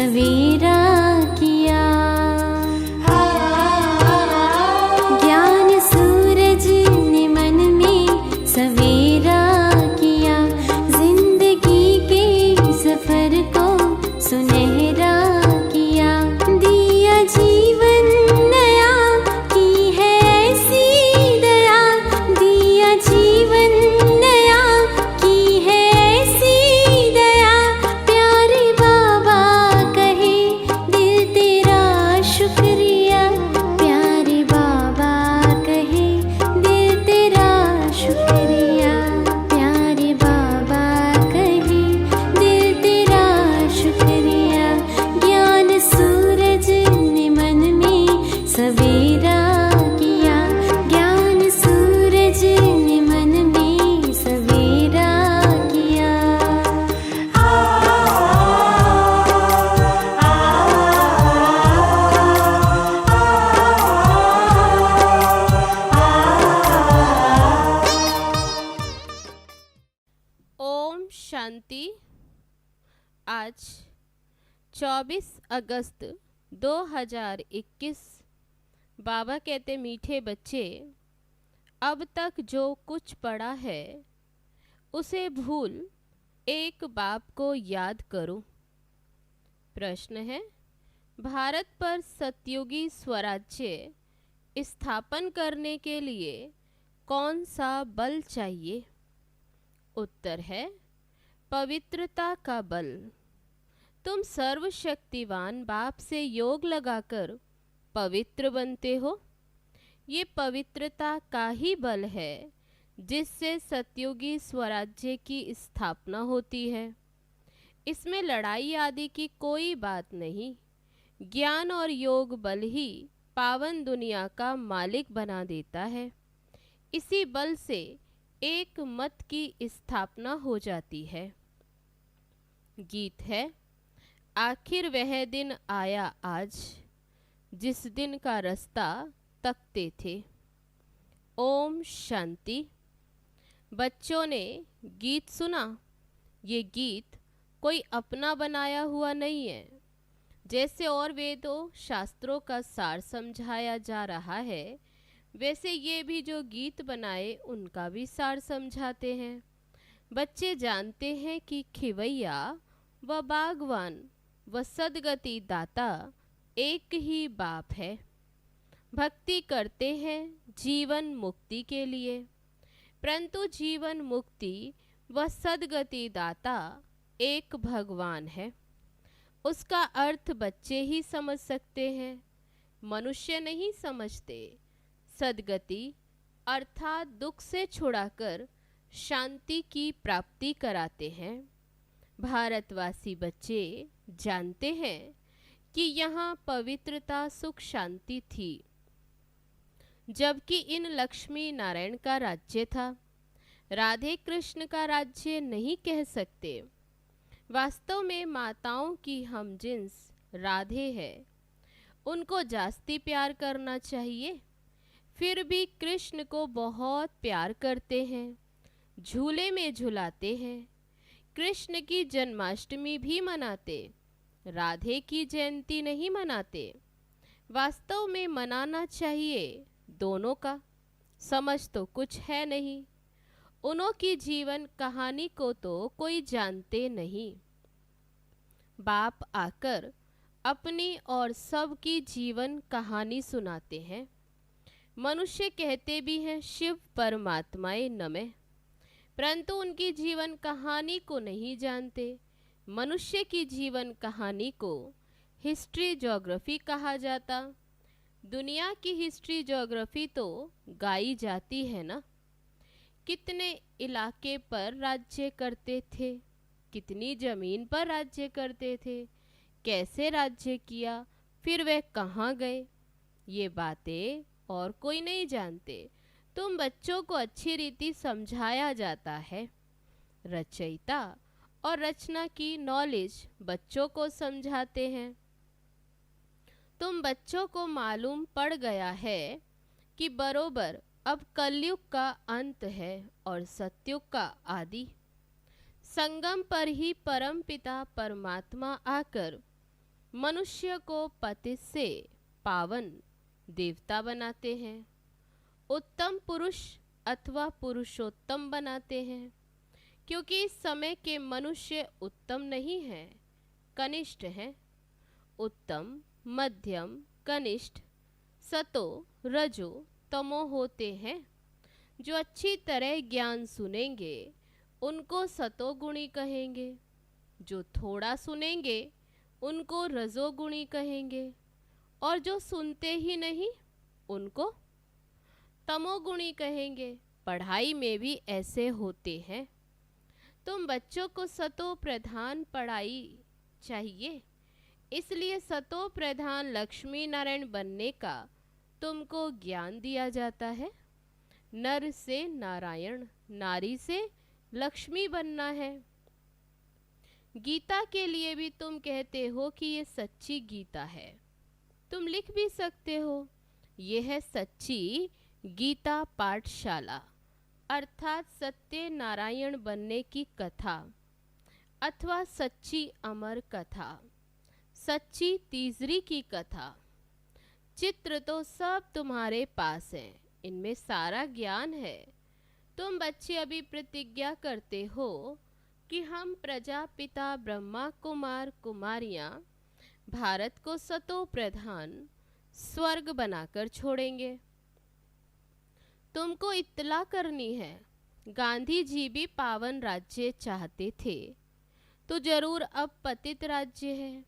सवेरा किया। ज्ञान सूरज ने मन में सवेरा किया, जिंदगी के सफर को सुनहरा किया। दिया जीवन नया, की है ऐसी दया। दिया जीवन नया, की है ऐसी दया। प्यारे बाबा कहे दिल तेरा शुक्रिया। प्यारे बाबा कहे दिल तेरा शुक्रिया। प्यारे बाबा कहे दिल तेरा शुक्रिया। ज्ञान सूरज ने मन में सवेरा किया। ज्ञान सूरज ने मन में सवेरा किया। ओम शांति। आज 24 अगस्त 2021। बाबा कहते, मीठे बच्चे, अब तक जो कुछ पढ़ा है उसे भूल एक बाप को याद करो। प्रश्न है, भारत पर सतयुगी स्वराज्य स्थापन करने के लिए कौन सा बल चाहिए? उत्तर है पवित्रता का बल। तुम सर्वशक्तिवान बाप से योग लगाकर पवित्र बनते हो। ये पवित्रता का ही बल है जिससे सतयुगी स्वराज्य की स्थापना होती है। इसमें लड़ाई आदि की कोई बात नहीं। ज्ञान और योग बल ही पावन दुनिया का मालिक बना देता है। इसी बल से एक मत की स्थापना हो जाती है। गीत है, आखिर वह दिन आया आज, जिस दिन का रास्ता तकते थे। ओम शांति। बच्चों ने गीत सुना। ये गीत कोई अपना बनाया हुआ नहीं है। जैसे और वेदों शास्त्रों का सार समझाया जा रहा है, वैसे ये भी जो गीत बनाए उनका भी सार समझाते हैं। बच्चे जानते हैं कि खिवैया व बागवान व सदगति दाता एक ही बाप है। भक्ति करते हैं जीवन मुक्ति के लिए, परंतु जीवन मुक्ति व सदगति दाता एक भगवान है। उसका अर्थ बच्चे ही समझ सकते हैं, मनुष्य नहीं समझते। सदगति अर्थात दुख से छुड़ाकर शांति की प्राप्ति कराते हैं। भारतवासी बच्चे जानते हैं कि यहाँ पवित्रता सुख शांति थी, जबकि इन लक्ष्मी नारायण का राज्य था। राधे कृष्ण का राज्य नहीं कह सकते। वास्तव में माताओं की हम जिन्स राधे है, उनको जास्ती प्यार करना चाहिए। फिर भी कृष्ण को बहुत प्यार करते हैं, झूले में झुलाते हैं। कृष्ण की जन्माष्टमी भी मनाते, राधे की जयंती नहीं मनाते। वास्तव में मनाना चाहिए दोनों का। समझ तो कुछ है नहीं। उनों की जीवन कहानी को तो कोई जानते नहीं। बाप आकर अपनी और सबकी जीवन कहानी सुनाते हैं। मनुष्य कहते भी हैं शिव परमात्माए नमः, परंतु उनकी जीवन कहानी को नहीं जानते। मनुष्य की जीवन कहानी को हिस्ट्री ज्योग्राफी कहा जाता। दुनिया की हिस्ट्री ज्योग्राफी तो गाई जाती है ना। कितने इलाके पर राज्य करते थे, कितनी जमीन पर राज्य करते थे, कैसे राज्य किया, फिर वह कहाँ गए, ये बातें और कोई नहीं जानते। तुम बच्चों को अच्छी रीति समझाया जाता है। रचयिता और रचना की नॉलेज बच्चों को समझाते हैं। तुम बच्चों को मालूम पड़ गया है कि बरोबर अब कलयुग का अंत है और सतयुग का आदि। संगम पर ही परमपिता परमात्मा आकर मनुष्य को पतित से पावन देवता बनाते हैं, उत्तम पुरुष अथवा पुरुषोत्तम बनाते हैं, क्योंकि इस समय के मनुष्य उत्तम नहीं हैं, कनिष्ठ हैं। उत्तम, मध्यम, कनिष्ठ, सतो, रजो, तमो होते हैं। जो अच्छी तरह ज्ञान सुनेंगे उनको सतोगुणी कहेंगे, जो थोड़ा सुनेंगे उनको रजोगुणी कहेंगे, और जो सुनते ही नहीं उनको तमोगुणी कहेंगे। पढ़ाई में भी ऐसे होते हैं। तुम बच्चों को सतो प्रधान पढ़ाई चाहिए, इसलिए सतो प्रधान लक्ष्मी नारायण बनने का तुमको ज्ञान दिया जाता है। नर से नारायण, नारी से लक्ष्मी बनना है। गीता के लिए भी तुम कहते हो कि ये सच्ची गीता है। तुम लिख भी सकते हो, यह है सच्ची गीता पाठशाला, अर्थात सत्य नारायण बनने की कथा अथवा सच्ची अमर कथा, सच्ची तीसरी की कथा। चित्र तो सब तुम्हारे पास है, इनमें सारा ज्ञान है। तुम बच्चे अभी प्रतिज्ञा करते हो कि हम प्रजापिता ब्रह्मा कुमार कुमारियां भारत को सतो प्रधान स्वर्ग बनाकर छोड़ेंगे। तुमको इत्तला करनी है, गांधी जी भी पावन राज्य चाहते थे, तो जरूर अब पतित राज्य है।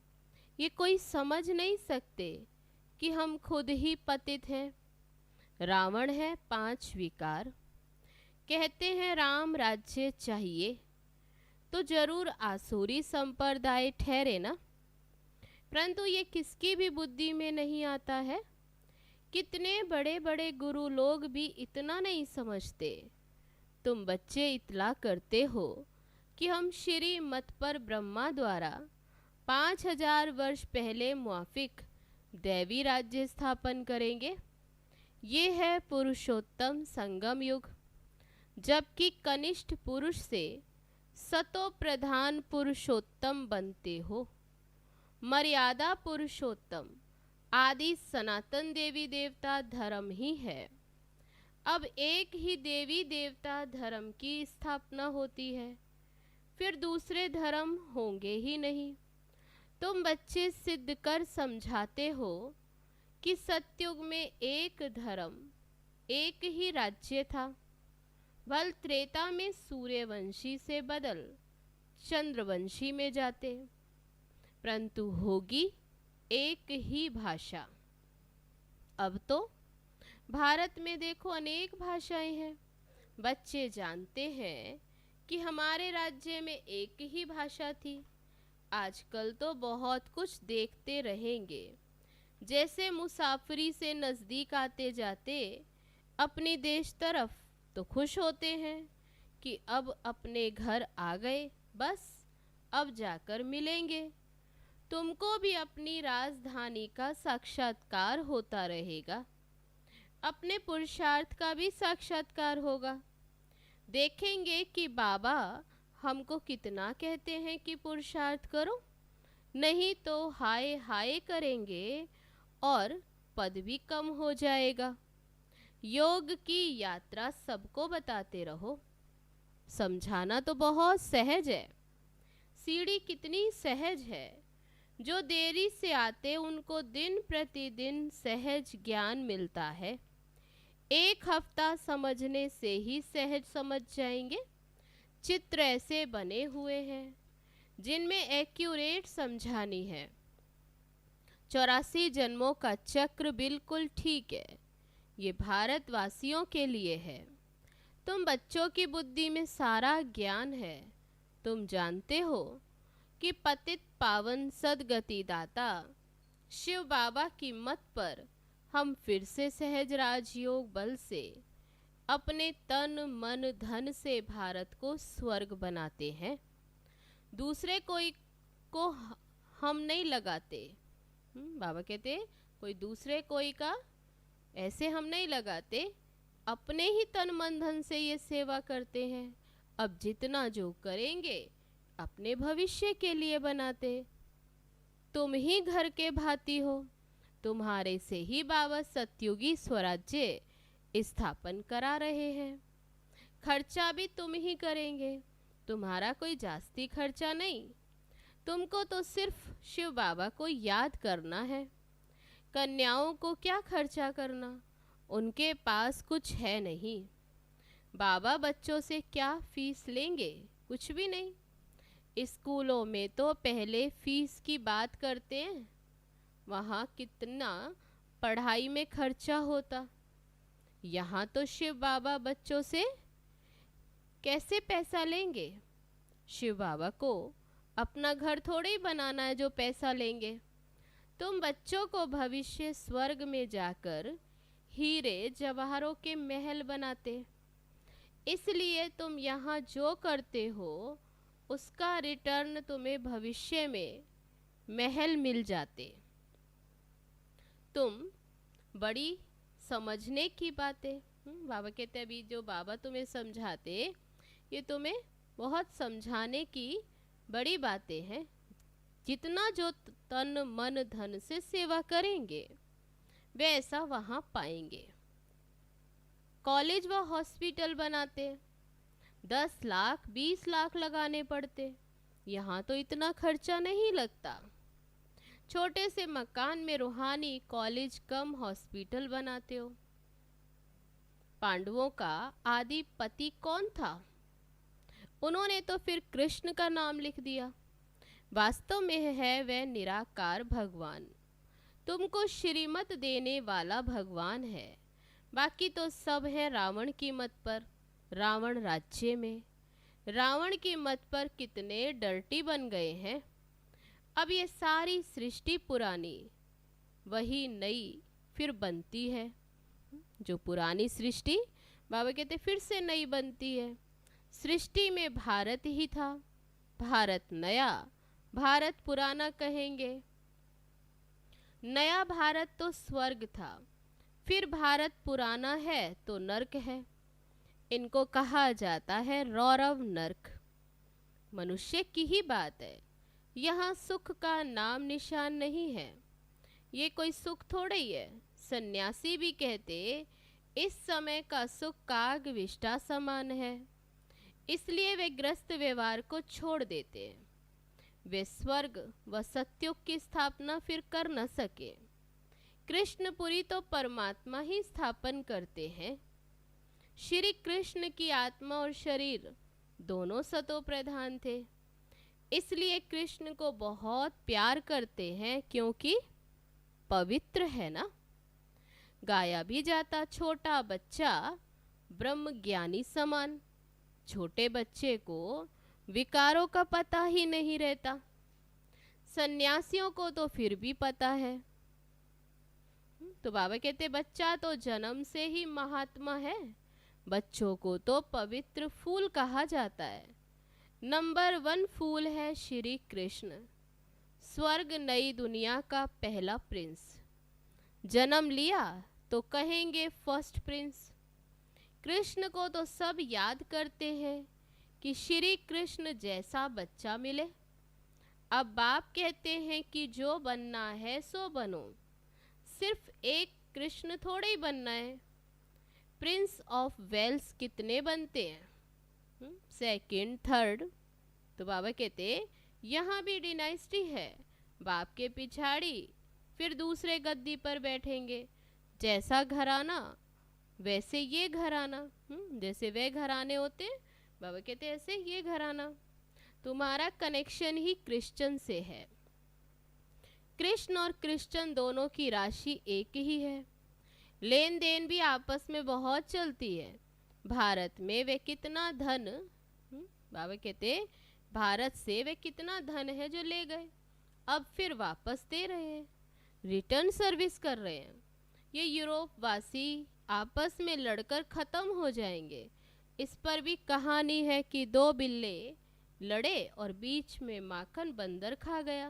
ये कोई समझ नहीं सकते कि हम खुद ही पतित हैं। रावण है 5 विकार, कहते हैं राम राज्य चाहिए, तो जरूर आसुरी संप्रदाय ठहरे ना। परंतु ये किसकी भी बुद्धि में नहीं आता है। कितने बड़े बड़े गुरु लोग भी इतना नहीं समझते। तुम बच्चे इतला करते हो कि हम श्री मत पर ब्रह्मा द्वारा 5000 वर्ष पहले मुआफिक दैवी राज्य स्थापन करेंगे। ये है पुरुषोत्तम संगम युग, जबकि कनिष्ठ पुरुष से सतो प्रधान पुरुषोत्तम बनते हो। मर्यादा पुरुषोत्तम आदि सनातन देवी देवता धर्म ही है। अब एक ही देवी देवता धर्म की स्थापना होती है, फिर दूसरे धर्म होंगे ही नहीं। तुम बच्चे सिद्ध कर समझाते हो कि सतयुग में एक धर्म, एक ही राज्य था। बल त्रेता में सूर्यवंशी से बदल चंद्रवंशी में जाते, परंतु होगी एक ही भाषा। अब तो भारत में देखो अनेक भाषाएं हैं। बच्चे जानते हैं कि हमारे राज्य में एक ही भाषा थी। आजकल तो बहुत कुछ देखते रहेंगे। जैसे मुसाफरी से नज़दीक आते जाते अपने देश तरफ तो खुश होते हैं कि अब अपने घर आ गए, बस अब जाकर मिलेंगे। तुमको भी अपनी राजधानी का साक्षात्कार होता रहेगा, अपने पुरुषार्थ का भी साक्षात्कार होगा। देखेंगे कि बाबा हमको कितना कहते हैं कि पुरुषार्थ करो, नहीं तो हाय हाय करेंगे और पद भी कम हो जाएगा। योग की यात्रा सबको बताते रहो। समझाना तो बहुत सहज है, सीढ़ी कितनी सहज है। जो देरी से आते उनको दिन प्रतिदिन सहज ज्ञान मिलता है। 1 हफ्ता समझने से ही सहज समझ जाएंगे। चित्र ऐसे बने हुए हैं जिनमें एक्यूरेट समझानी है। 84 जन्मों का चक्र बिल्कुल ठीक है, ये भारतवासियों के लिए है। तुम बच्चों की बुद्धि में सारा ज्ञान है। तुम जानते हो कि पतित पावन सदगति दाता शिव बाबा की मत पर हम फिर से सहज राजयोग बल से अपने तन मन धन से भारत को स्वर्ग बनाते हैं। दूसरे कोई को हम नहीं लगाते। बाबा कहते कोई दूसरे कोई का ऐसे हम नहीं लगाते, अपने ही तन मन धन से ये सेवा करते हैं। अब जितना जो करेंगे अपने भविष्य के लिए बनाते। तुम ही घर के भाती हो, तुम्हारे से ही बाबा सतयुगी स्वराज्य स्थापन करा रहे हैं। खर्चा भी तुम ही करेंगे, तुम्हारा कोई जास्ती खर्चा नहीं। तुमको तो सिर्फ शिव बाबा को याद करना है। कन्याओं को क्या खर्चा करना, उनके पास कुछ है नहीं। बाबा बच्चों से क्या फीस लेंगे, कुछ भी नहीं। स्कूलों में तो पहले फीस की बात करते हैं, वहाँ कितना पढ़ाई में खर्चा होता। यहाँ तो शिव बाबा बच्चों से कैसे पैसा लेंगे। शिव बाबा को अपना घर थोड़े ही बनाना है जो पैसा लेंगे। तुम बच्चों को भविष्य स्वर्ग में जाकर हीरे जवाहरों के महल बनाते, इसलिए तुम यहाँ जो करते हो उसका रिटर्न तुम्हें भविष्य में महल मिल जाते। तुम बड़ी समझने की बातें, बाबा कहते अभी जो बाबा तुम्हें समझाते ये तुम्हें बहुत समझाने की बड़ी बातें हैं। जितना जो तन मन धन से सेवा करेंगे वैसा वहाँ पाएंगे। कॉलेज व हॉस्पिटल बनाते, 10 लाख 20 लाख लगाने पड़ते, यहाँ तो इतना खर्चा नहीं लगता। छोटे से मकान में रूहानी कॉलेज कम हॉस्पिटल बनाते हो। पांडवों का आदि पति कौन था? उन्होंने तो फिर कृष्ण का नाम लिख दिया। वास्तव में है वह निराकार भगवान, तुमको श्रीमत देने वाला भगवान है। बाकी तो सब है रावण की मत पर। रावण राज्य में रावण की मत पर कितने डर्टी बन गए हैं। अब ये सारी सृष्टि पुरानी, वही नई फिर बनती है। जो पुरानी सृष्टि बाबा कहते फिर से नई बनती है। सृष्टि में भारत ही था, भारत नया, भारत पुराना कहेंगे। नया भारत तो स्वर्ग था, फिर भारत पुराना है तो नर्क है। इनको कहा जाता है रौरव नर्क। मनुष्य की ही बात है, यहाँ सुख का नाम निशान नहीं है। ये कोई सुख थोड़ा ही है। सन्यासी भी कहते इस समय का सुख काग विष्ठा समान है, इसलिए वे ग्रस्त व्यवहार को छोड़ देते हैं। वे स्वर्ग व सत्युग की स्थापना फिर कर न सके। कृष्णपुरी तो परमात्मा ही स्थापन करते हैं। श्री कृष्ण की आत्मा और शरीर दोनों सतो प्रधान थे, इसलिए कृष्ण को बहुत प्यार करते हैं, क्योंकि पवित्र है ना। गाया भी जाता छोटा बच्चा ब्रह्म ज्ञानी समान। छोटे बच्चे को विकारों का पता ही नहीं रहता। सन्यासियों को तो फिर भी पता है। तो बाबा कहते बच्चा तो जन्म से ही महात्मा है। बच्चों को तो पवित्र फूल कहा जाता है। नंबर 1 फूल है श्री कृष्ण, स्वर्ग नई दुनिया का पहला प्रिंस। जन्म लिया तो कहेंगे फर्स्ट प्रिंस। कृष्ण को तो सब याद करते हैं कि श्री कृष्ण जैसा बच्चा मिले। अब बाप कहते हैं कि जो बनना है सो बनो, सिर्फ एक कृष्ण थोड़े ही बनना है। प्रिंस ऑफ वेल्स कितने बनते हैं, सेकंड थर्ड। तो बाबा कहते यहाँ भी डिनाइस्टी है। बाप के पिछाड़ी फिर दूसरे गद्दी पर बैठेंगे। जैसा घराना वैसे ये घराना। जैसे वे घराने होते बाबा कहते ऐसे ये घराना। तुम्हारा कनेक्शन ही क्रिश्चियन से है। कृष्ण और क्रिश्चियन दोनों की राशि एक ही है। लेन देन भी आपस में बहुत चलती है। भारत में वे कितना धन, बाबा कहते भारत से वे कितना धन है जो ले गए, अब फिर वापस दे रहे हैं, रिटर्न सर्विस कर रहे हैं। ये यूरोप वासी आपस में लड़कर ख़त्म हो जाएंगे। इस पर भी कहानी है कि 2 बिल्ले लड़े और बीच में माखन बंदर खा गया।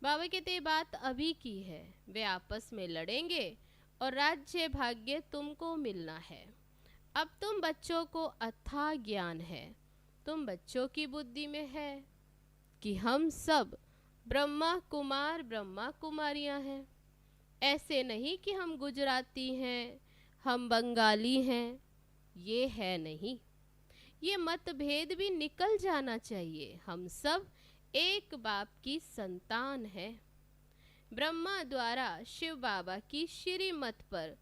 बाबा कहते बात अभी की है। वे आपस में लड़ेंगे और राज्य भाग्य तुमको मिलना है। अब तुम बच्चों को अथाह ज्ञान है, तुम बच्चों की बुद्धि में है कि हम सब ब्रह्मा कुमार ब्रह्मा कुमारियां हैं। ऐसे नहीं कि हम गुजराती हैं, हम बंगाली हैं, ये है नहीं। ये मतभेद भी निकल जाना चाहिए। हम सब एक बाप की संतान हैं। ब्रह्मा द्वारा शिव बाबा की श्रीमत पर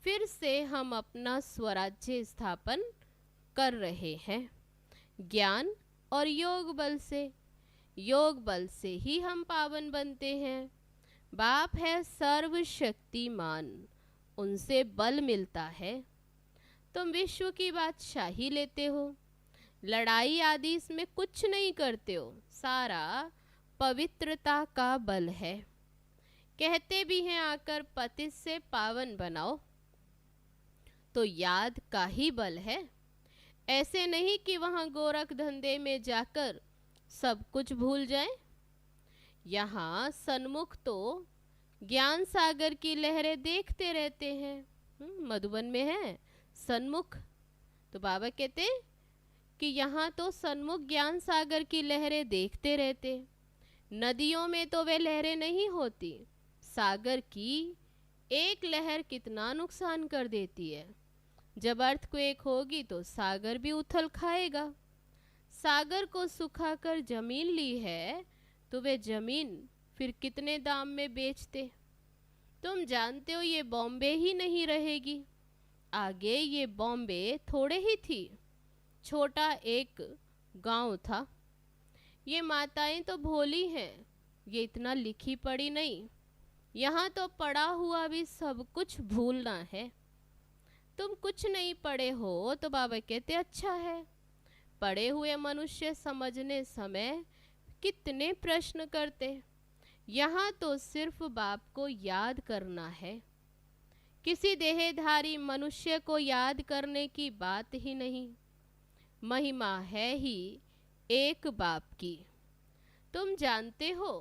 फिर से हम अपना स्वराज्य स्थापन कर रहे हैं। ज्ञान और योग बल से, योग बल से ही हम पावन बनते हैं। बाप है सर्वशक्तिमान, उनसे बल मिलता है। तुम विश्व की बादशाही लेते हो, लड़ाई आदि इसमें कुछ नहीं करते हो, सारा पवित्रता का बल है। कहते भी हैं आकर पतित से पावन बनाओ, तो याद का ही बल है। ऐसे नहीं कि वहां गोरख धंधे में जाकर सब कुछ भूल जाएं। यहाँ सन्मुख तो ज्ञान सागर की लहरें देखते रहते हैं। मधुबन में है सन्मुख, तो बाबा कहते कि यहाँ तो सन्मुख ज्ञान सागर की लहरें देखते रहते। नदियों में तो वे लहरें नहीं होती। सागर की एक लहर कितना नुकसान कर देती है। जब अर्थक्वेक होगी तो सागर भी उथल खाएगा। सागर को सुखाकर जमीन ली है तो वे जमीन फिर कितने दाम में बेचते। तुम जानते हो ये बॉम्बे ही नहीं रहेगी। आगे ये बॉम्बे थोड़े ही थी, छोटा एक गांव था। ये माताएं तो भोली हैं, ये इतना लिखी पढ़ी नहीं। यहाँ तो पढ़ा हुआ भी सब कुछ भूलना है। तुम कुछ नहीं पढ़े हो तो बाबा कहते अच्छा है। पढ़े हुए मनुष्य समझने समय कितने प्रश्न करते। यहाँ तो सिर्फ बाप को याद करना है। किसी देहधारी मनुष्य को याद करने की बात ही नहीं। महिमा है ही एक बाप की। तुम जानते हो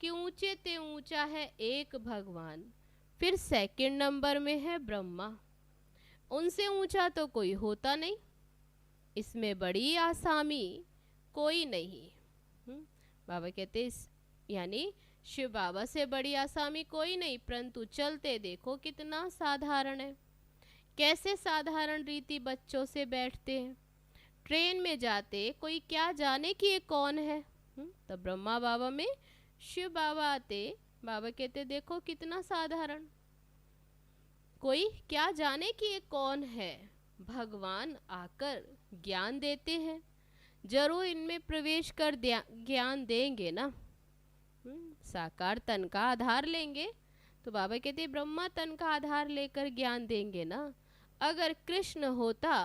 कि ऊंचे ते ऊंचा है एक भगवान, फिर सेकंड नंबर में है ब्रह्मा। उनसे ऊंचा तो कोई होता नहीं। इसमें बड़ी आसामी कोई नहीं। बाबा कहते यानी शिव बाबा से बड़ी आसामी कोई नहीं, परंतु चलते देखो कितना साधारण है। कैसे साधारण रीति बच्चों से बैठते हैं। ट्रेन में जाते कोई क्या जाने कि ये कौन है। तब ब्रह्मा बाबा में शिव बाबा आते, बाबा कहते देखो कितना साधारण। कोई क्या जाने कि ये कौन है। भगवान आकर ज्ञान देते हैं, जरूर इनमें प्रवेश कर ज्ञान देंगे ना। साकार तन का आधार लेंगे तो बाबा कहते ब्रह्मा तन का आधार लेकर ज्ञान देंगे ना। अगर कृष्ण होता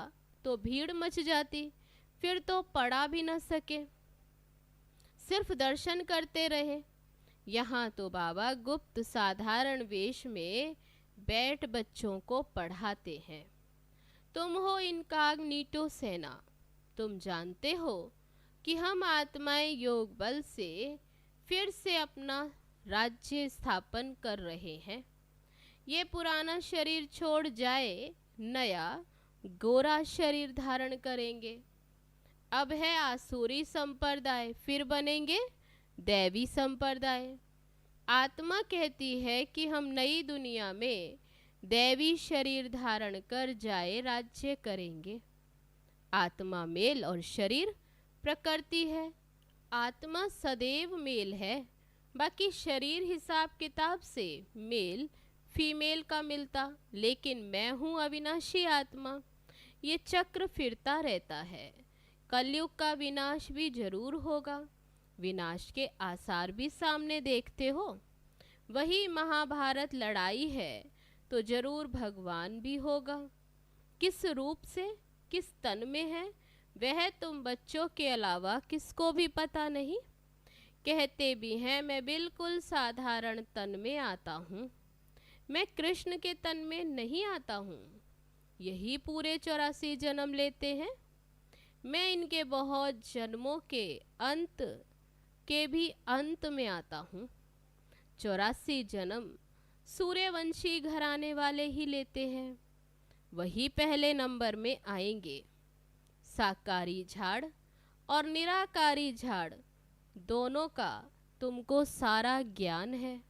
तो भीड़ मच जाती, फिर तो पढ़ा भी न सके, सिर्फ दर्शन करते रहे। यहाँ तो बाबा गुप्त साधारण वेश में बैठ बच्चों को पढ़ाते हैं। तुम हो इनकॉग्निटो सेना। तुम जानते हो कि हम आत्माएं योग बल से फिर से अपना राज्य स्थापन कर रहे हैं। ये पुराना शरीर छोड़ जाए, नया गोरा शरीर धारण करेंगे। अब है आसुरी संप्रदाय, फिर बनेंगे दैवी संप्रदाय। आत्मा कहती है कि हम नई दुनिया में दैवी शरीर धारण कर जाए राज्य करेंगे। आत्मा मेल और शरीर प्रकृति है। आत्मा सदैव मेल है, बाकी शरीर हिसाब किताब से मेल फीमेल का मिलता, लेकिन मैं हूँ अविनाशी आत्मा। ये चक्र फिरता रहता है। कलयुग का विनाश भी जरूर होगा। विनाश के आसार भी सामने देखते हो। वही महाभारत लड़ाई है तो जरूर भगवान भी होगा। किस रूप से, किस तन में है, वह तुम बच्चों के अलावा किसको भी पता नहीं। कहते भी हैं मैं बिल्कुल साधारण तन में आता हूँ, मैं कृष्ण के तन में नहीं आता हूँ। यही पूरे 84 जन्म लेते हैं। मैं इनके बहुत जन्मों के अंत के भी अंत में आता हूँ। 84 जन्म सूर्यवंशी घराने वाले ही लेते हैं, वही पहले नंबर में आएंगे। साकारी झाड़ और निराकारी झाड़ दोनों का तुमको सारा ज्ञान है।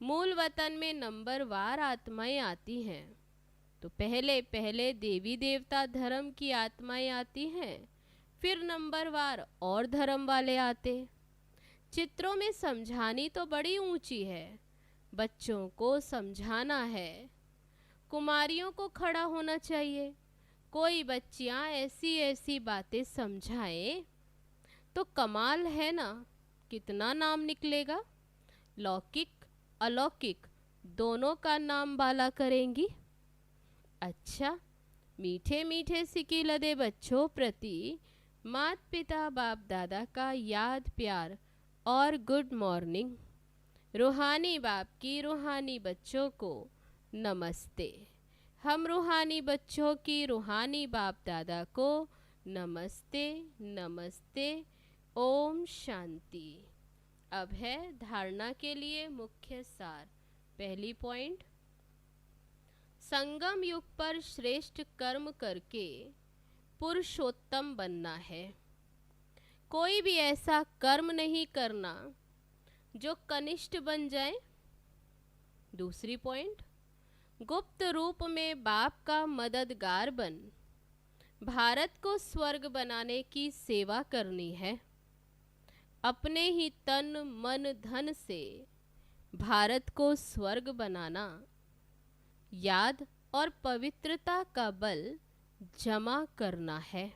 मूल वतन में नंबरवार आत्माएं आती हैं, तो पहले पहले देवी देवता धर्म की आत्माएं आती हैं, फिर नंबरवार और धर्म वाले आते। चित्रों में समझानी तो बड़ी ऊंची है, बच्चों को समझाना है। कुमारियों को खड़ा होना चाहिए। कोई बच्चियां ऐसी ऐसी बातें समझाएं तो कमाल है ना, कितना नाम निकलेगा। लौकिक अलौकिक दोनों का नाम बाला करेंगी। अच्छा, मीठे मीठे सिकी लदे बच्चों प्रति मात पिता बाप दादा का याद प्यार और गुड मॉर्निंग। रूहानी बाप की रूहानी बच्चों को नमस्ते। हम रूहानी बच्चों की रूहानी बाप दादा को नमस्ते नमस्ते। ओम शांति। अब है धारणा के लिए मुख्य सार। पहली पॉइंट, संगम युग पर श्रेष्ठ कर्म करके पुरुषोत्तम बनना है। कोई भी ऐसा कर्म नहीं करना जो कनिष्ठ बन जाए। दूसरी पॉइंट, गुप्त रूप में बाप का मददगार बन भारत को स्वर्ग बनाने की सेवा करनी है। अपने ही तन मन धन से भारत को स्वर्ग बनाना, याद और पवित्रता का बल जमा करना है।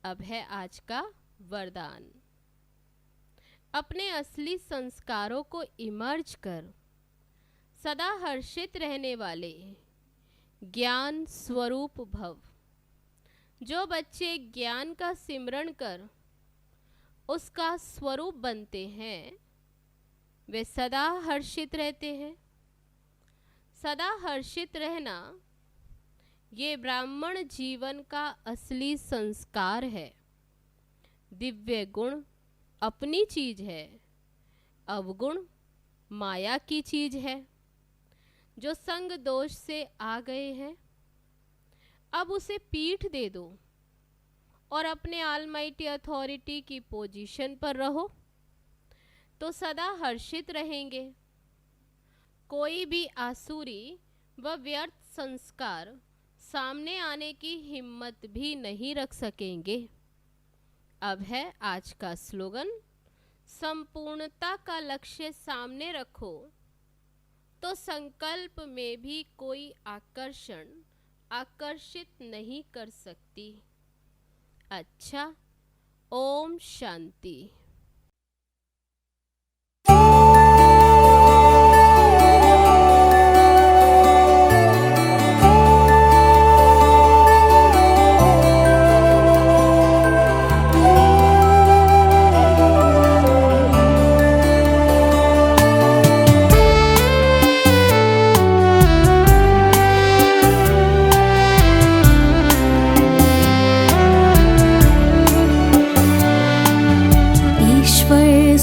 अब है आज का वरदान। अपने असली संस्कारों को इमर्ज कर सदा हर्षित रहने वाले ज्ञान स्वरूप भव। जो बच्चे ज्ञान का सिमरण कर उसका स्वरूप बनते हैं, वे सदा हर्षित रहते हैं। सदा हर्षित रहना ये ब्राह्मण जीवन का असली संस्कार है। दिव्य गुण अपनी चीज है, अवगुण माया की चीज है। जो संग दोष से आ गए हैं, अब उसे पीठ दे दो और अपने ऑलमाइटी अथॉरिटी की पोजीशन पर रहो, तो सदा हर्षित रहेंगे। कोई भी आसुरी व व्यर्थ संस्कार सामने आने की हिम्मत भी नहीं रख सकेंगे। अब है आज का स्लोगन। संपूर्णता का लक्ष्य सामने रखो तो संकल्प में भी कोई आकर्षण आकर्षित नहीं कर सकती। अच्छा, ओम शांति।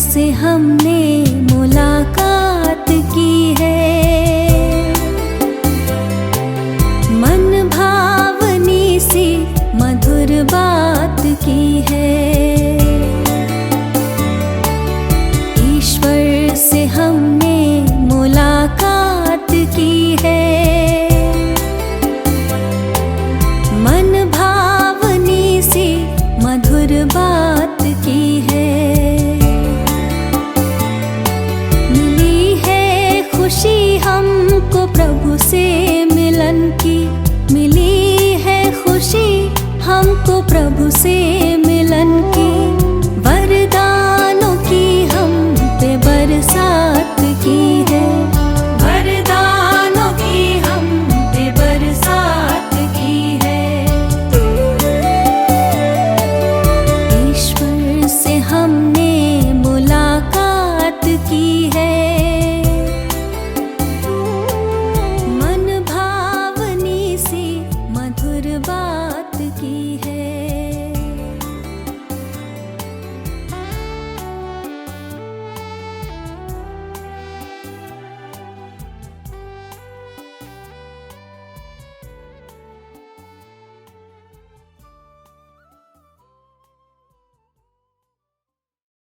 से हमने मुलाकात की है, मन भावनी सी मधुर बात की है। ईश्वर से हमने मुलाकात की है, मन भावनी सी मधुर बात की है। खुशी हमको प्रभु से मिलन की, मिली है खुशी हमको प्रभु से